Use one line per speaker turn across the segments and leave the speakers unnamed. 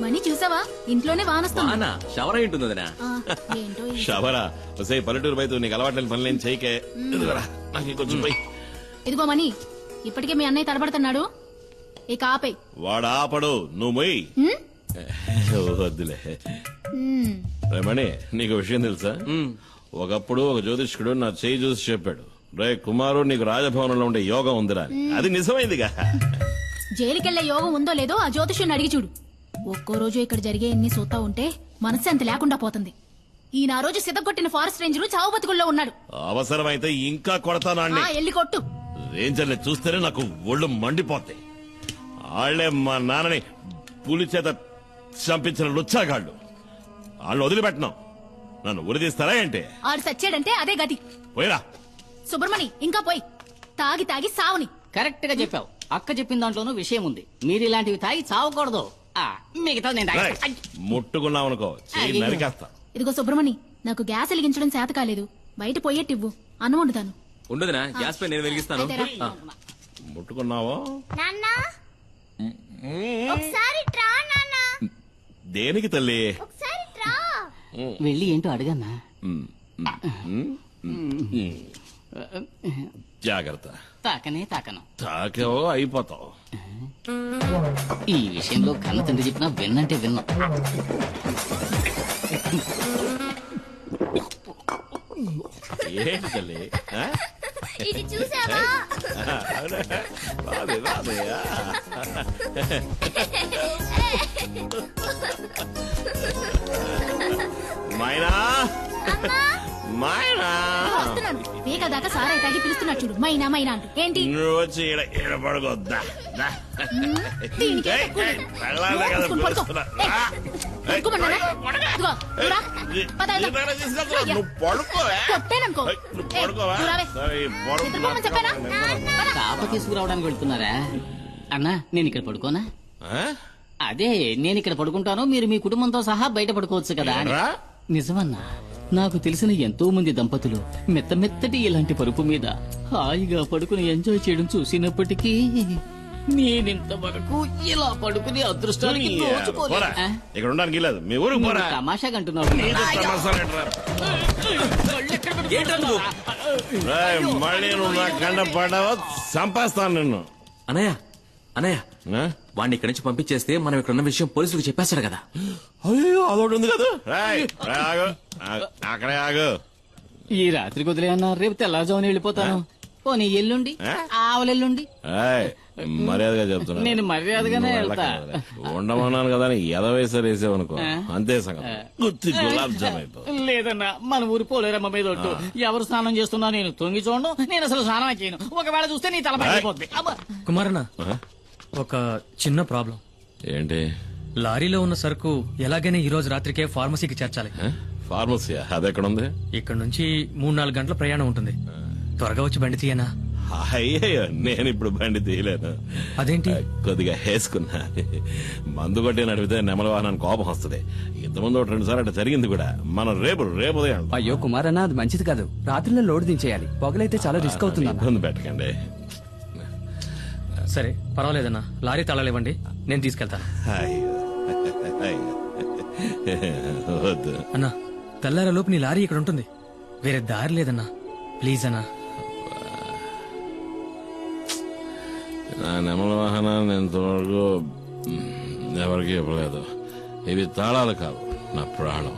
Money చూసావా ఇంట్లోనే వానొస్తుంది.
Shower ఏంటుంది వదినా?
ఏంటో
షవరా వసే పల్లెటూరు బయట నీకు అలవాట్లేని పనులేం చేయకే. నాకు కొంచెం పోయి.
ఇదిగో మనీ, ఇప్పటికే మీ అన్నయ్య తడబడుతున్నాడు, ఇక ఆపే.
వాడు ఆపడు, నువ్వు మొయ్యి. వద్దులే. మణి, నీకు విషయం తెలుసా? ఒకప్పుడు ఒక జ్యోతిష్కుడు నా చేయి చూసి చెప్పాడు, రే కుమారు నీకు రాజభవనంలో ఉండే యోగం ఉందిరా. అది నిజమైందిగా.
జైలుకెళ్లే యోగం ఉందో లేదో ఆ జ్యోతిష్యుని అడిగి చూడు. ఒక్కో రోజు ఇక్కడ జరిగే ఎన్ని చూస్తా ఉంటే మనశ్శాంతి లేకుండా పోతుంది. ఈయన ఆ రోజు సిద్ధగొట్టిన ఫారెస్ట్ రేంజర్ చావు బతుకుల్లో ఉన్నాడు.
అవసరమైతే ఇంకా కొడతాను.
ఎల్లి కొట్టు.
రేంజర్ని చూస్తేనే నాకు ఒళ్ళు మండిపోతాయి. వాళ్లే మా నాన్నని పులి చేత చంపించిన లుచ్చాగాళ్ళు. వాళ్ళు వదిలిపెట్టినాం, నన్ను ఉరిదీస్తారా ఏంటి?
ఆడు సచ్చాడంటే అదే గతి.
పోయిరా
సుబ్రమణి, ఇంకా పోయి. తాగి తాగి సావుని.
కరెక్ట్ గా చెప్పావు. అక్క చెప్పిన దాంట్లోనూ విషయం ఉంది. మీరు ఇలాంటివి తాగి చావకూడదు. మిగతా నేను
ముట్టుకున్నావనుకో చెయ్యి నరికేస్తా.
ఇదిగో సుబ్రమణి, నాకు గ్యాస్ వెలిగించడం చేత కాలేదు, బయట పోయేట్టివ్వు, అన్నం వండుతాను.
ఉండదునా, గ్యాస్ పై నేను వెలిగిస్తాను.
ముట్టుకున్నావో? దేనికి తల్లి?
వెళ్ళి ఏంటో అడగన్నా.
జాగ్రత్త.
తాకనే తాకను.
తాకేవో అయిపోతావు.
ఈ విషయంలో కన్న తండ్రి చెప్పినా విన్నంటే విన్నా.
ఏంటి తల్లి?
ఇది చూసావా?
మైనా, మైనా,
వేగదాకా సారాయి తాగి పిలుస్తున్నాడు చూడు, మైనా మైనా అంటూ. ఏంటి
నువ్వు వచ్చి ఈడ పడుకోద్దా?
పాప తీసుకురావడానికి వెళ్తున్నారా? అన్నా నేను ఇక్కడ పడుకోనా? అదే నేను ఇక్కడ పడుకుంటాను, మీరు మీ కుటుంబంతో సహా బయట పడుకోవచ్చు కదా. నిజమన్నా, నాకు తెలిసిన ఎంతో మంది దంపతులు మెత్త మెత్తటి ఇలాంటి పరుపు మీద హాయిగా పడుకుని ఎంజాయ్ చేయడం చూసినప్పటికీ నేనింతవరకు ఇలా పడుకునే అదృష్టానికి
ఇక్కడ ఉండడానికి లేదు. మీ ఊరు
తమాషాగా అంటున్నావు.
మళ్ళీ నువ్వు నా కండ పడ్డావో చంపేస్తాను నిన్ను.
అనయ్య అనయ్య, వాడిని ఇక్కడి నుంచి పంపించేస్తే మనం ఇక్కడ ఉన్న విషయం పోలీసులకు చెప్పేస్తాడు కదా.
అయ్యో అదొకటి ఉంది కదా. అక్కడే ఆగు.
ఈ రాత్రి కుదిలే అన్నా, రేపు తెల్లవారుజామున వెళ్ళిపోతాను. పోనీ ఎల్లుండి, ఆవులెల్లుండి.
మర్యాదగా చెప్తున్నా,
నేను మర్యాదగానే వెళ్తా.
ఉండమన్నాను కదా అని ఎదవేసారు వేసావనుకో, అంతే సంగతి. గుత్తి గులాబ్ జామ్ అయిపోతుంది.
లేదన్నా, మన ఊరి పోలేరమ్మ మీద ఒట్టు. ఎవరు స్నానం చేస్తున్నా నేను తొంగి చూడను, నేను అసలు స్నానం చేయను. ఒకవేళ చూస్తే నీ తల పగిలిపోద్ది.
కుమారన్న, ఒక చిన్న ప్రాబ్లం.
ఏంటి?
లారీలో ఉన్న సరుకు ఎలాగైనా ఈ రోజు రాత్రికే ఫార్మసీకి చేర్చాలి.
ఫార్మసీ అదెక్కడ ఉంది?
ఇక్కడ నుంచి 3-4 గంటల ప్రయాణం ఉంటుంది. త్వరగా వచ్చి బండి తీయనా?
అయ్యో, నేను ఇప్పుడు బండి తీయలేను.
అదేంటి?
కొద్దిగా వేసుకున్నా. మందు కొట్టి నడిపితే నెమల వాహనానికి కోపం వస్తుంది. ఇంతకుముందు 2 సార్లు అట్లా జరిగింది కూడా. మనం రేపు ఉదయం.
అయ్యో కుమారన్న, అది మంచిది కాదు. రాత్రిలో లోడ్ దించేయాలి. పొగలైతే చాలా రిస్క్ అవుతుంది.
ఇబ్బంది పెట్టకండి.
సరే పర్వాలేదన్నా, లారీ తాళాలు ఇవ్వండి, నేను తీసుకెళ్తాను.
వద్దు
అన్నా, తెల్లార లోపు నీ లారీ ఇక్కడ ఉంటుంది. వేరే దారి లేదన్నా, ప్లీజ్ అన్నా.
నా నెమల వాహనాన్ని ఇంతవరకు ఎవరికి ఇవ్వలేదు. ఇవి తాళాలు కావు, నా ప్రాణం.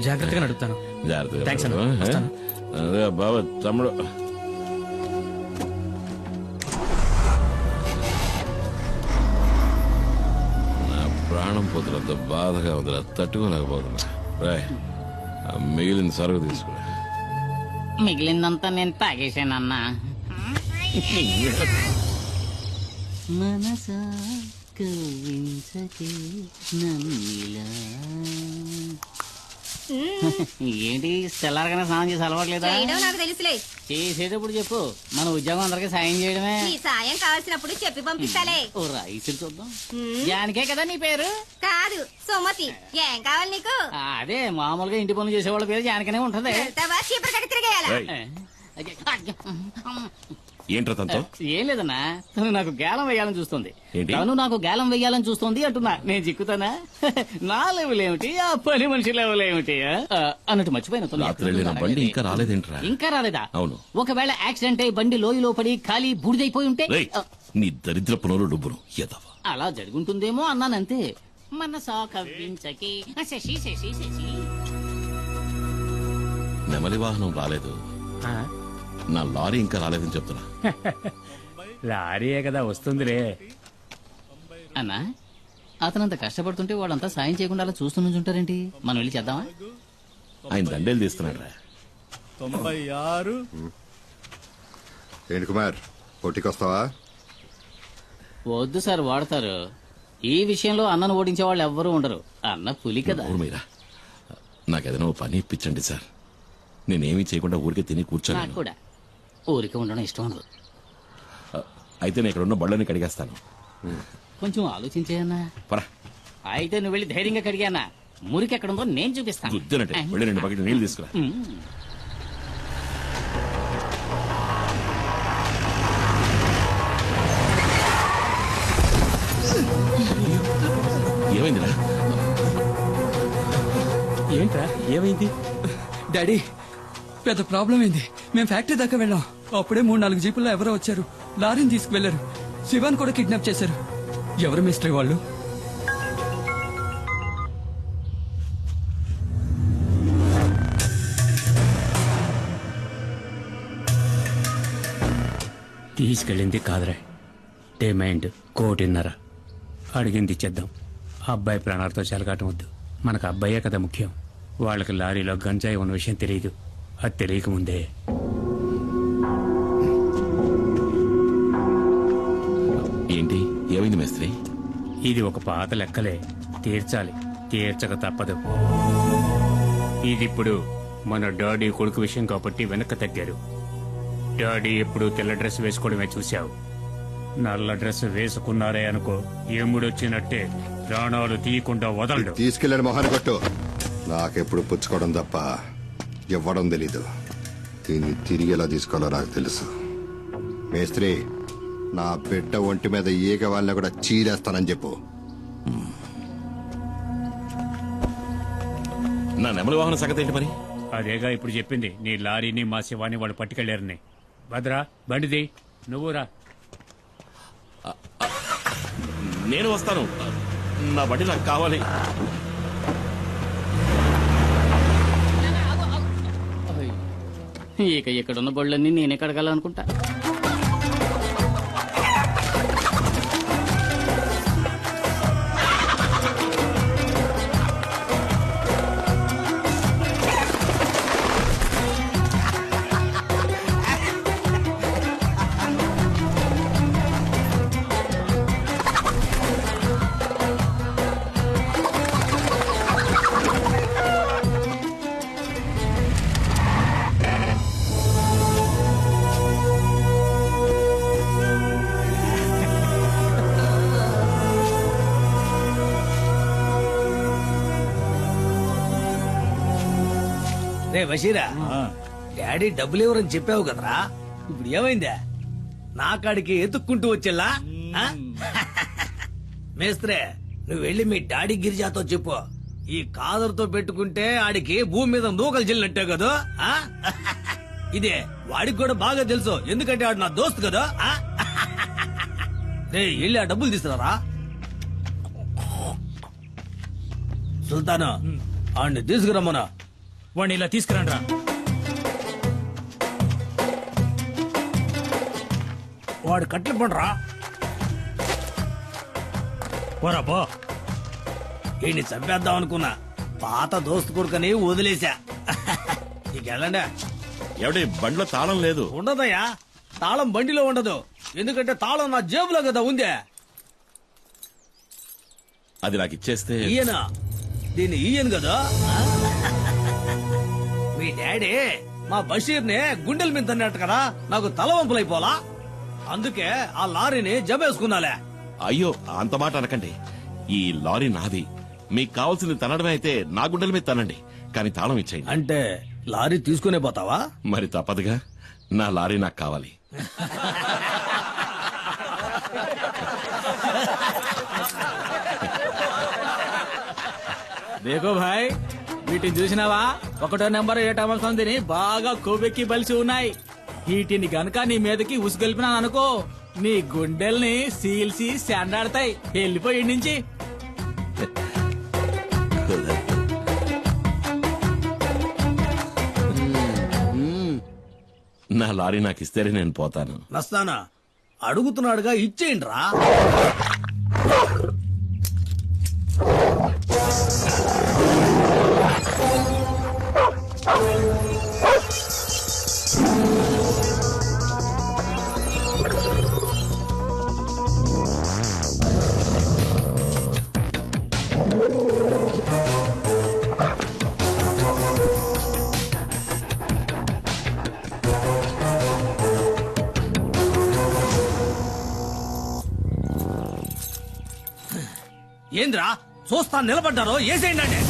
జాగ్రత్తగా నడుపుతాను.
జాగ్రత్తగా. అదే బాబా తమ్ముడు. నా ప్రాణం పొద్దులతో బాధగా వదిలే, తట్టుకోలేకపోతున్నా. రాయ్, మిగిలిన సరుకు తీసుకురా.
మిగిలిందంతా నేను తాగేశానన్నా. మనసా కవించకే నన్నిలా. ఏంటి తెల్లారగానే స్నానం చేసి అలవాట్లేదా?
నాకు తెలుసులే.
చేసేటప్పుడు చెప్పు, మన ఉద్యోగం అందరికి సాయం చేయడమే.
నీ సాయం కావాల్సినప్పుడు చెప్పి పంపిస్తాలే.
ఓ రైసు చూద్దాం. జానికే కదా నీ పేరు?
కాదు, సుమతి. ఏం కావాలి నీకు?
అదే మామూలుగా ఇంటి పనులు చేసేవాళ్ళ పేరు జానికనే ఉంటది.
ఏంట్రా తనతో
ఏం లేదన్నా, తను నాకు గేలం వేయాలని చూస్తుంది.
ఏంటి?
తను నాకు గేలం వేయాలని చూస్తుంది అంటున్నా. నేను చిక్కుతానా? నా లెవెల్ ఏమిటి, ఆ పని మనిషి లెవెల్ ఏమిటి? అన్నట్టు మర్చిపోయిన తను
రాత్రి వెళ్ళిన బండి ఇంకా రాలేదేంట్రా?
ఇంకా రాలేదా?
అవును.
ఒకవేళ యాక్సిడెంట్ అయి బండి లోయలో పడి ఖాళీ బూడిదైపోయి ఉంటే
రేయ్, నీ దరిద్ర పునరు డుబ్బును ఎదవా.
అలా జరుగుంటుందేమో అన్నానంతే. మనసా కవ్వించకి శశి శశి శశి.
నెమలి వాహనం రాలేదు, నా లారీ ఇంకా రాలేదని చెప్తున్నా.
లారీయే కదా వస్తుందిరే.
అన్నా, అతనంత కష్టపడుతుంటే వాళ్ళంతా సాయం చేయకుండా అలా చూస్తూ నుంచుంటారేంటి? మనం వెళ్ళి చేద్దామా?
ఆయన దండేలు తీస్తున్నాడు రా.
96.
ఏంటి కుమార్, పోటీకొస్తావా?
వద్దు సార్, వాడతారు. ఈ విషయంలో అన్నను ఓడించే వాళ్ళు ఎవ్వరూ ఉండరు. అన్న పులి కదా.
మీరా నాకేదైనా ఓ పని ఇప్పించండి సార్. నేనేమీ చేయకుండా ఊరికే తిని
నాకు
కూర్చోను.
కూడా ఊరికే ఉండడం ఇష్టం ఉండదు.
అయితే నేను ఇక్కడ ఉన్న బళ్ళని కడిగేస్తాను.
కొంచెం ఆలోచించేయన్నా.
పరా
అయితే నువ్వు వెళ్ళి ధైర్యంగా కడిగానా? మురికి ఎక్కడుందో నేను చూపిస్తాను.
గుద్దినట్టే వెళ్ళి 2 బకెట్లు నీళ్ళు తీసుకురా. ఏమైందిరా?
ఏంట్రా ఏమైంది?
డాడీ పెద్ద ప్రాబ్లం ఏంది. మేము ఫ్యాక్టరీ దాకా వెళ్ళాం. అప్పుడే 3-4 జీపుల్లో ఎవరో వచ్చారు, లారీని తీసుకువెళ్లారు. శివాన్ కూడా కిడ్నాప్ చేశారు. ఎవరు మిస్టరీ వాళ్ళు?
తీసుకెళ్ళింది కాదురా, డిమాండ్ 1.5 అడిగింది ఇచ్చేద్దాం. అబ్బాయి ప్రాణాలతో చెలగాటం వద్దు. మనకు అబ్బాయే కదా ముఖ్యం. వాళ్ళకి లారీలో గంజాయి ఉన్న విషయం తెలియదు. అది తెలియకముందే
ఏంటి ఏమైంది మేస్త్రి?
ఇది ఒక పాత లెక్కలే, తీర్చాలి. తీర్చక తప్పదు. ఇది మన డాడీ కొడుకు విషయం కాబట్టి వెనక్కి తగ్గారు. డాడీ ఎప్పుడు తెల్ల డ్రెస్ వేసుకోవడమే చూశావు. నల్ల డ్రెస్ వేసుకున్నారే అనుకో, ఎముడొచ్చినట్టే ప్రాణాలు తీయకుండా వదలడు.
తీసుకెళ్ళని మొహాన్ని కొట్టు. నాకెప్పుడు పుచ్చుకోవడం తప్ప ఇవ్వడం తెలీదు. దీన్ని తిరిగి ఎలా తీసుకోవాలో నాకు తెలుసు. మేస్త్రి, నా బిడ్డ ఒంటి మీద ఈగ వాళ్ళని కూడా చీరేస్తానని చెప్పు.
నా నెమలి వాహన సంగతి ఏంటి మరి?
అదేగా ఇప్పుడు చెప్పింది. నీ లారీని మా శివాని వాళ్ళు పట్టుకెళ్లారని. భద్రా బండిది, నువ్వు రా.
నేను వస్తాను, నా బండి నాకు కావాలి.
ఇక ఇక్కడున్న బళ్ళన్నీ నేనే కడగాలనుకుంటా.
రే బషీరా, డాడీ డబ్బులు ఎవరని చెప్పావు కదరా, ఇప్పుడు ఏమైందా? నా కాడికి ఎత్తుక్కుంటూ వచ్చేలా? మేస్త్రే, నువ్వు వెళ్ళి మీ డాడీ గిరిజాతో చెప్పు, ఈ కాదర్తో పెట్టుకుంటే ఆడికి భూమి మీద నూకలు చెల్లినట్టే కదా. ఇదే వాడికి కూడా బాగా తెలుసు, ఎందుకంటే ఆడు నా దోస్తు కదా. రే వెళ్ళి ఆ డబ్బులు తీసుకురారా. సుల్తాను, ఆడిని తీసుకురమ్మనా.
వాడిని ఇలా తీసుకురండి రా.
వాడు కట్లు పండ్రా. పోరా పో. ఈయన్ని చంపేద్దాం అనుకున్నా, పాత దోస్తు కొడుకని వదిలేశా. నీకెళ్ళండి.
ఎవడి బండిలో తాళం లేదు?
ఉండదయ్యా, తాళం బండిలో ఉండదు. ఎందుకంటే తాళం నా జేబులో కదా ఉందే.
అది నాకు ఇచ్చేస్తే.
ఈయన దీన్ని ఈయను కదా. మీ డాడీ మా బషీర్ని గుండెల మీద తన్నట్టు కదా, నాకు తలవంపులైపోలా. అందుకే ఆ లారీని జమేసుకున్నాలే.
అయ్యో అంత మాట అనకండి. ఈ లారీ నాది. మీకు కావాల్సింది తనడమే అయితే నా గుండెల మీద తనండి, కానీ తాళం ఇచ్చేయండి.
అంటే లారీ తీసుకునే పోతావా?
మరి తప్పదుగా. నా లారీ నాకు కావాలి.
దేకో భాయ్, వీటిని చూసినావా? 1వ నెంబర్ 7వ సంధిని బాగా కొవ్వెక్కి బలిసి ఉన్నాయి. వీటిని గనక నీ మీదకి ఉసుగొల్పినాను అనుకో, నీ గుండెల్ని సీల్సి శాండాడతాయి. వెళ్ళిపోయి నుంచి.
నా లారీ నాకు ఇస్తేనే నేను పోతాను.
నస్తానా అడుగుతున్నాడుగా, ఇచ్చేయండి రా. ఏంద్రా చూస్తా నిలబడ్డారో, ఏసేయండి అంటే.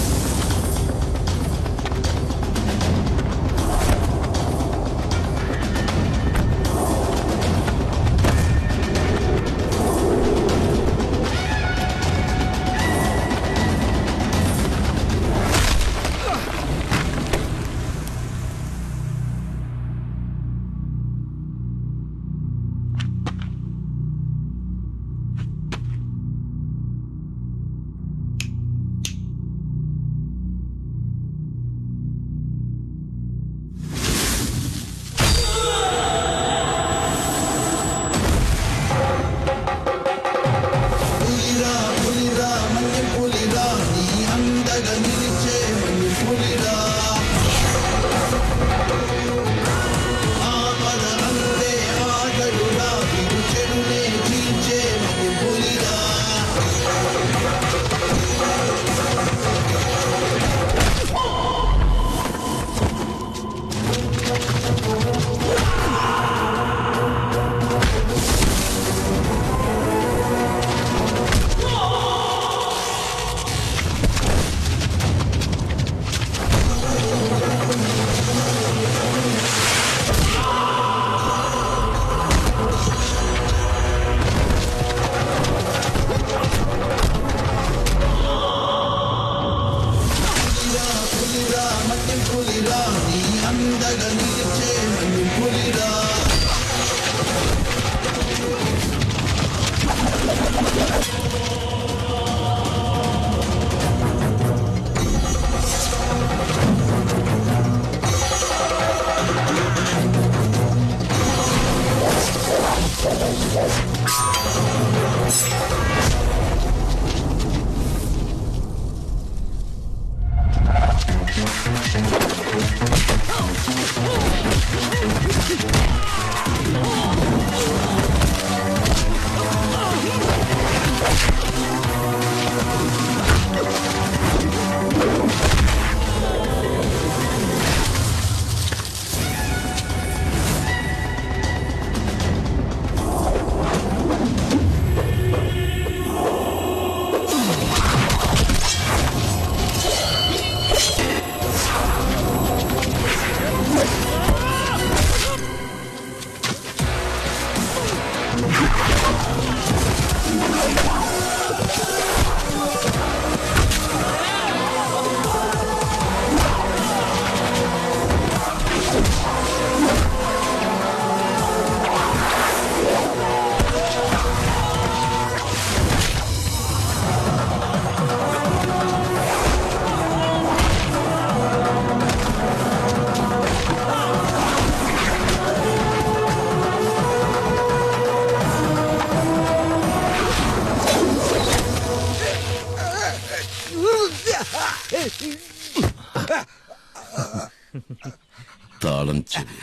తాళం చెవి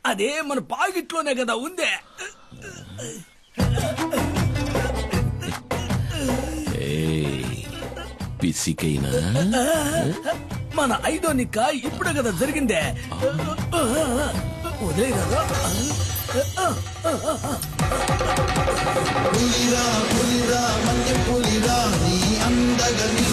అదే మన పాకెట్లోనే కదా ఉందే.
పిసికైనా
మన 5వ నిక్క ఇప్పుడే కదా జరిగిందే. ఉదయ్ కదా
పులిరా పులిరా మన్య పులిరా నీ అందగని